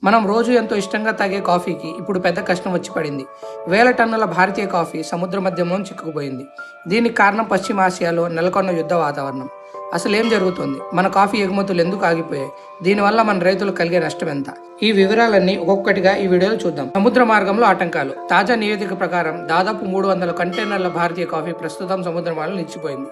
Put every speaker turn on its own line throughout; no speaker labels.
మనం రోజు ఎంతో ఇష్టంగా తాగే కాఫీకి ఇప్పుడు పెద్ద కష్టం వచ్చి పడింది. వేల టన్నుల భారతీయ కాఫీ సముద్ర మధ్యంలో చిక్కుకుపోయింది. దీనికి కారణం పశ్చిమ ఆసియాలో నెలకొన్న యుద్ధ వాతావరణం. అసలు ఏం జరుగుతుంది? మన కాఫీ ఎగుమతులు ఎందుకు ఆగిపోయాయి? దీనివల్ల మన రైతులకు కలిగే నష్టం ఎంత? ఈ వివరాలన్నీ ఒక్కొక్కటిగా ఈ వీడియోలో చూద్దాం. సముద్ర మార్గంలో ఆటంకాలు. తాజా నివేదిక ప్రకారం దాదాపు 300 కంటైనర్ల భారతీయ కాఫీ ప్రస్తుతం సముద్ర మార్గంలో నిలిచిపోయింది.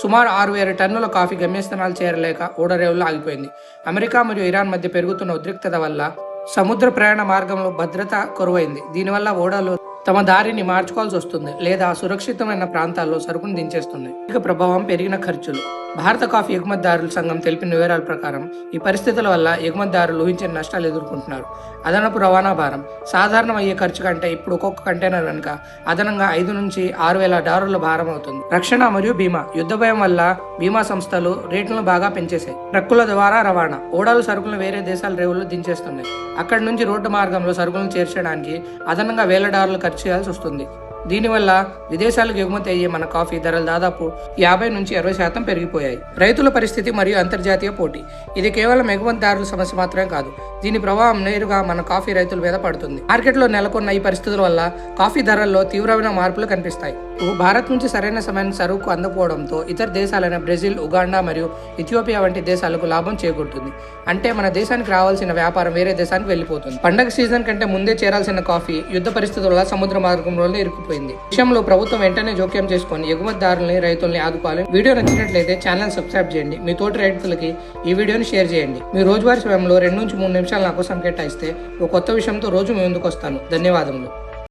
సుమారు 6,000 టన్నుల కాఫీ గమ్యస్థానాలు చేరలేక ఓడరేవుల్లో ఆగిపోయింది. అమెరికా మరియు ఇరాన్ మధ్య పెరుగుతున్న ఉద్రిక్తత వల్ల సముద్ర ప్రయాణ మార్గంలో భద్రత కొరవైంది. దీనివల్ల ఓడలు తమ దారిని మార్చుకోవాల్సి వస్తుంది లేదా సురక్షితమైన ప్రాంతాల్లో సరుకును దించేస్తున్నాయి. ఇక ప్రభావం పెరిగిన ఖర్చులు. భారత కాఫీ ఎగుమతిదారుల సంఘం తెలిపిన వివరాల ప్రకారం ఈ పరిస్థితుల వల్ల ఎగుమతిదారులు ఊహించిన నష్టాలు ఎదుర్కొంటున్నారు. అదనపు రవాణా భారం. సాధారణం అయ్యే ఖర్చు కంటే ఇప్పుడు ఒక్కొక్క కంటైనర్ వెనుక అదనంగా 5 నుంచి 6,000 డాలర్ల భారం అవుతుంది. రక్షణ మరియు బీమా. యుద్ధ భయం వల్ల బీమా సంస్థలు రేట్లను బాగా పెంచేశాయి. ట్రక్కుల ద్వారా రవాణా. ఓడలు సరుకులను వేరే దేశాల రేవుల్లో దించేస్తున్నాయి. అక్కడి నుంచి రోడ్డు మార్గంలో సరుకులను చేర్చడానికి అదనంగా $1,000 ఖర్చు చేయాల్సి వస్తుంది. దీనివల్ల విదేశాలకు ఎగుమతి అయ్యే మన కాఫీ ధరలు దాదాపు 50 నుంచి 60% పెరిగిపోయాయి. రైతుల పరిస్థితి మరియు అంతర్జాతీయ పోటీ. ఇది కేవలం ఎగుమతిదారుల సమస్య మాత్రమే కాదు, దీని ప్రభావం నేరుగా మన కాఫీ రైతుల మీద పడుతుంది. మార్కెట్లో నెలకొన్న ఈ పరిస్థితుల వల్ల కాఫీ ధరల్లో తీవ్రమైన మార్పులు కనిపిస్తాయి. భారత్ నుంచి సరైన సమయానికి సరుకు అందకపోవడంతో ఇతర దేశాలైన బ్రెజిల్, ఉగాండా మరియు ఇథియోపియా వంటి దేశాలకు లాభం చేకూరుతుంది. అంటే మన దేశానికి రావాల్సిన వ్యాపారం వేరే దేశానికి వెళ్ళిపోతుంది. పండగ సీజన్ కంటే ముందే చేరాల్సిన కాఫీ యుద్ధ పరిస్థితుల వల్ల సముద్ర మార్గంలో ఇరుక్కుపోయింది. విషయంలో ప్రభుత్వం వెంటనే జోక్యం చేసుకొని ఎగుమతిదారుల్ని, రైతుల్ని ఆదుకోవాలి. వీడియో నచ్చినట్లయితే ఛానల్ సబ్స్క్రైబ్ చేయండి. మీ తోటి రైతులకి ఈ వీడియోని షేర్ చేయండి. మీ రోజువారీ సమయంలో 2 నుంచి 3 నిమిషాలు నా కోసం కేటాయిస్తే ఒక కొత్త విషయంతో రోజు మీ ముందుకు వస్తాను. ధన్యవాదములు.